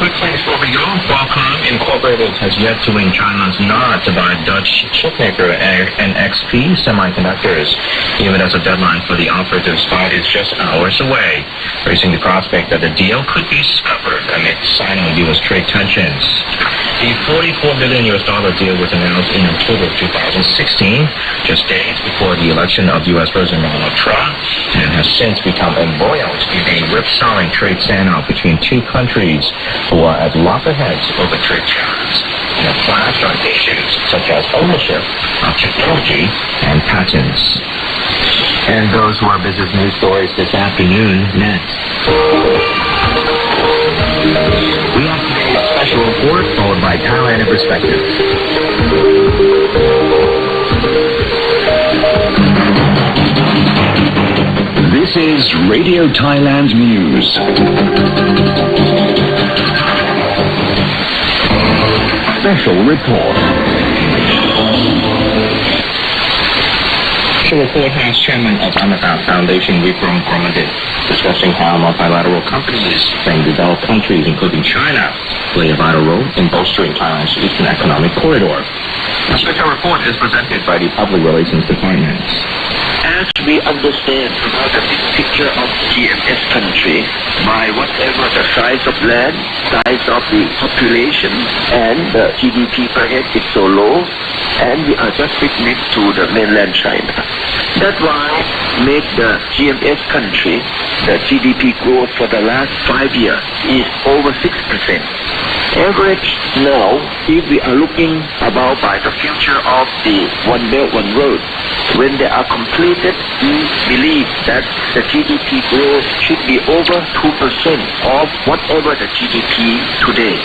quick things before we go. Qualcomm Incorporated has yet to win China's nod to buy Dutch chipmaker NXP Semiconductors, even as a deadline for the offer to expire is just hours away, raising the prospect that the deal could be scuppered amid signing U.S. trade tensions. The $44 billion deal was announced in October 2016, just days before the election of U.S. President Donald Trump, and has since become embroiled in a whipsawing trade standoff between two countries who are at loggerheads over trade tariffs and have clashed on issues such as ownership of technology and patents. And those who are business news stories this afternoon next. We have today's special report followed by Thailand in Perspective. This is Radio Thailand News. Special report. Special report has Chairman of Amitabh Foundation, Vikram Gromadit, discussing how multilateral companies from developed countries, including China, play a vital role in bolstering Thailand's Eastern Economic Corridor. The special report is presented by the Public Relations Department. As we understand about the big picture of GMS country, by whatever the size of land, size of the population, and the GDP per head is so low, and we are just right next to the mainland China. That's why make the GMS country, the GDP growth for the last 5 years is over 6%. Average now, if we are looking about by the future of the One Belt, One Road, when they are completed, we believe that the GDP growth should be over 2% of whatever the GDP today.